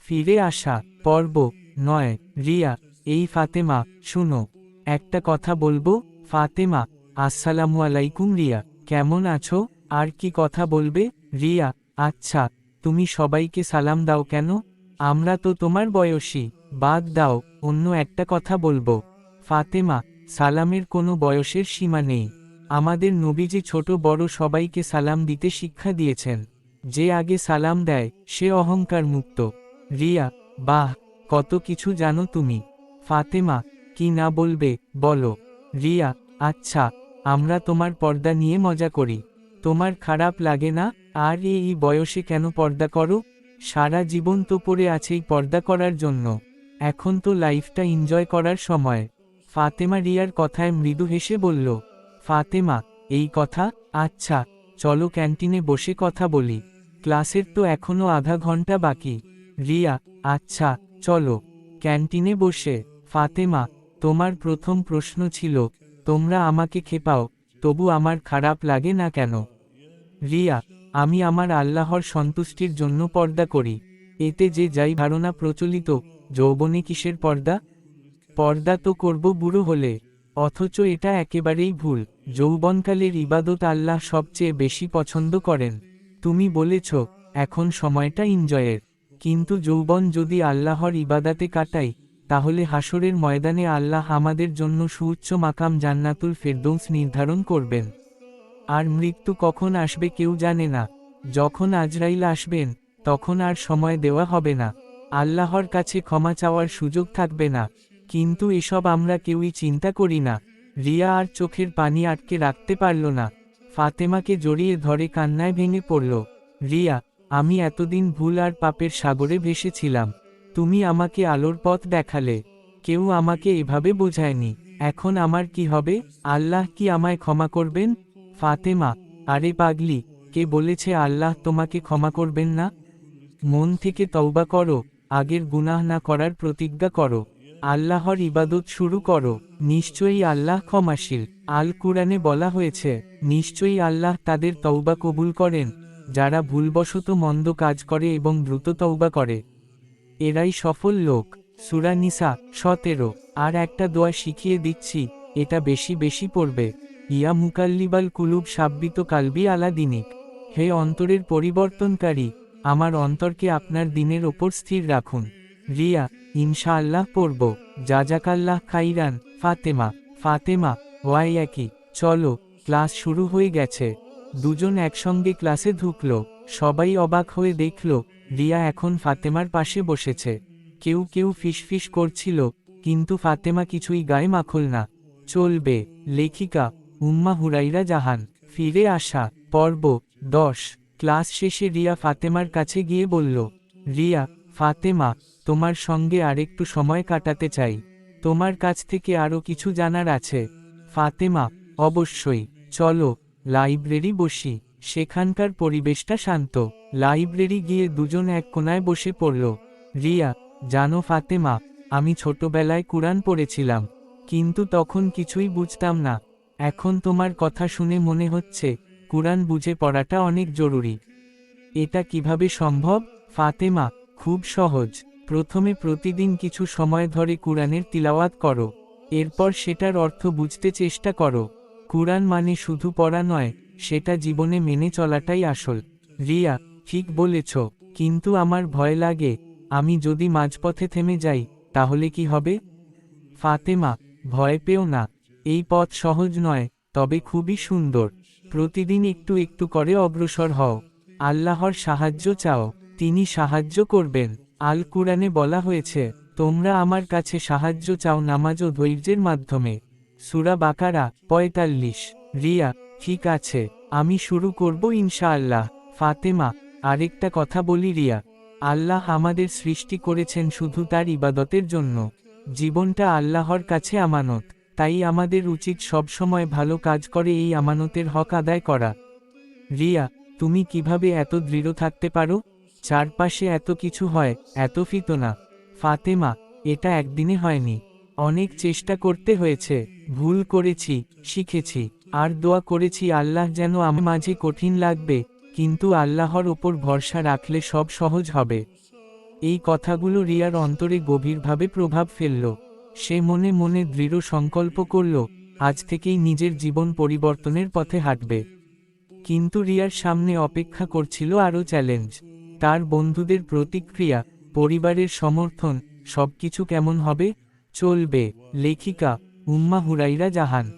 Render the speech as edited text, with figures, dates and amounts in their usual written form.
ফিরে আসা পর্ব ৯। রিয়া, এই ফাতেমা, শুনো, একটা কথা বলবো। ফাতেমা, আসসালামু আলাইকুম। রিয়া, কেমন আছো? আর কি কথা বলবে? রিয়া, আচ্ছা, তুমি সবাইকে সালাম দাও কেন? আমরা তো তোমার বয়সী। বাদ দাও, অন্য একটা কথা বলবো। ফাতেমা, সালামের কোনো বয়সের সীমা নেই। আমাদের নবীজি ছোট বড় সবাইকে সালাম দিতে শিক্ষা দিয়েছেন। যে আগে সালাম দেয় সে অহংকার মুক্ত। রিয়া, বাহ, কত কিছু জানো তুমি। ফাতেমা, কি না বলবে বলো। রিয়া, আচ্ছা, আমরা তোমার পর্দা নিয়ে মজা করি। তোমার খারাপ লাগে না? আর এই বয়সে কেন পর্দা করো? সারা জীবন তো পড়ে আছেই পর্দা করার জন্য। এখন তো লাইফটা এনজয় করার সময়। ফাতেমা রিয়ার কথায় মৃদু হেসে বলল। ফাতেমা, এই কথা? আচ্ছা, চলো ক্যান্টিনে বসে কথা বলি। ক্লাসের তো এখনো আধা ঘন্টা বাকি। রিয়া, আচ্ছা, চলো। ক্যান্টিনে বসে। ফাতেমা, তোমার প্রথম প্রশ্ন ছিল, তোমরা আমাকে খেপাও, তবু আমার খারাপ লাগে না কেন? রিয়া, আমি আমার আল্লাহর সন্তুষ্টির জন্য পর্দা করি। এতে যে যাই ধারণা প্রচলিত, যৌবনে কিসের পর্দা? পর্দা তো করব বুড়ো হলে। অথচ এটা একেবারেই ভুল। যৌবনকালের ইবাদত আল্লাহ সবচেয়ে বেশি পছন্দ করেন। তুমি বলেছ, এখন সময়টা এনজয়ের। কিন্তু যৌবন যদি আল্লাহর ইবাদাতে কাটাই, তাহলে হাসরের ময়দানে আল্লাহ আমাদের জন্য সুউচ্চ মাকাম জান্নাতুল ফেরদৌস নির্ধারণ করবেন। আর মৃত্যু কখন আসবে কেউ জানে না। যখন আজরাইল আসবেন, তখন আর সময় দেওয়া হবে না। আল্লাহর কাছে ক্ষমা চাওয়ার সুযোগ থাকবে না। কিন্তু এসব আমরা কেউই চিন্তা করি না। রিয়া আর চোখের পানি আটকে রাখতে পারল না। ফাতেমাকে জড়িয়ে ধরে কান্নায় ভেঙে পড়ল। রিয়া, আমি এতদিন ভুল আর পাপের সাগরে ভেসেছিলাম। তুমি আমাকে আলোর পথ দেখালে। কেউ আমাকে এভাবে বোঝায়নি। এখন আমার কি হবে? আল্লাহ কি আমায় ক্ষমা করবেন? ফাতেমা, আরে পাগলি, কে বলেছে আল্লাহ তোমাকে ক্ষমা করবেন না? মন থেকে তওবা করো, আগের গুনাহ না করার প্রতিজ্ঞা করো। আল্লাহর ইবাদত শুরু করো। নিশ্চয়ই আল্লাহ ক্ষমাশীল। আল কুরআনে বলা হয়েছে, নিশ্চয়ই আল্লাহ তাদের তওবা কবুল করেন, যারা ভুলবশত মন্দ কাজ করে এবং দ্রুত তওবা করে। এরাই সফল লোক। সূরা নিসা 17। আর একটা দোয়া শিখিয়ে দিচ্ছি, এটা বেশি বেশি পড়বে। ইয়া মুকাল্লিবাল কুলুব সাব্বিত কালবি আলা দিনিক। হে অন্তরের পরিবর্তনকারী, আমার অন্তরকে আপনার দিনের ওপর স্থির রাখুন। রিয়া, ইনশাআল্লাহ পড়ব। জাজাকাল্লাহ খাইরান। ফাতেমা, ফাতেমা, ওয়াই একই, চলো, ক্লাস শুরু হয়ে গেছে। দুজন একসঙ্গে ক্লাসে ঢুকল। সবাই অবাক হয়ে দেখল, রিয়া এখন ফাতেমার পাশে বসেছে। কেউ কেউ ফিসফিস করছিল, কিন্তু ফাতেমা কিছুই গায়ে মাখল না। চলবে। লেখিকা উম্মা হুরাইরা জাহান। ফিরে আসা পর্ব ১০। ক্লাস শেষে রিয়া ফাতেমার কাছে গিয়ে বলল, রিয়া, ফাতেমা, তোমার সঙ্গে আরেকটু সময় কাটাতে চাই। তোমার কাছ থেকে আরও কিছু জানার আছে। ফাতেমা, অবশ্যই, চলো, লাইব্রেরি বসি। সেখানকার পরিবেশটা শান্ত। লাইব্রেরি গিয়ে দুজন এক কোণায় বসে পড়ল। রিয়া, জানো ফাতেমা, আমি ছোটবেলায় কুরআন পড়েছিলাম, কিন্তু তখন কিছুই বুঝতাম না। এখন তোমার কথা শুনে মনে হচ্ছে, কুরআন বুঝে পড়াটা অনেক জরুরি। এটা কিভাবে সম্ভব? ফাতেমা, খুব সহজ। প্রথমে প্রতিদিন কিছু সময় ধরে কুরআনের তিলাওয়াত করো। এরপর সেটার অর্থ বুঝতে চেষ্টা করো। কুরআন মানে শুধু পড়া নয়, সেটা জীবনে মেনে চলাটাই আসল। রিয়া, ঠিক বলেছ, কিন্তু আমার ভয় লাগে, আমি যদি মাঝপথে থেমে যাই, তাহলে কি হবে? ফাতেমা, ভয় পেও না। এই পথ সহজ নয়, তবে খুবই সুন্দর। প্রতিদিন একটু একটু করে অগ্রসর হও। আল্লাহর সাহায্য চাও, তিনি সাহায্য করবেন। আল কুরআনে বলা হয়েছে, তোমরা আমার কাছে সাহায্য চাও নামাজ ও ধৈর্যের মাধ্যমে। সূরা বাকারা ৪৫। রিয়া, ঠিক আছে, আমি শুরু করব ইনশাআল্লাহ। ফাতেমা, আরেকটা কথা বলি রিয়া, আল্লাহ আমাদের সৃষ্টি করেছেন শুধু তার ইবাদতের জন্য। জীবনটা আল্লাহর কাছে আমানত, তাই আমাদের উচিত সবসময় ভালো কাজ করে এই আমানতের হক আদায় করা। রিয়া, তুমি কিভাবে এত দৃঢ় থাকতে পারো? চারপাশে এত কিছু হয়, এত ফিতনা। ফাতেমা, এটা একদিনে হয়নি। অনেক চেষ্টা করতে হয়েছে। ভুল করেছি, শিখেছি, আর দোয়া করেছি আল্লাহ যেন আমার মাঝে কঠিন লাগবে, কিন্তু আল্লাহর ওপর ভরসা রাখলে সব সহজ হবে। এই কথাগুলো রিয়ার অন্তরে গভীরভাবে প্রভাব ফেলল। সে মনে মনে দৃঢ় সংকল্প করল, আজ থেকেই নিজের জীবন পরিবর্তনের পথে হাঁটবে। কিন্তু রিয়ার সামনে অপেক্ষা করছিল আরও চ্যালেঞ্জ। তার বন্ধুদের প্রতিক্রিয়া, পরিবারের সমর্থন, সবকিছু কেমন হবে? চলবে। লেখিকা উম্মা হুরাইরা জাহান।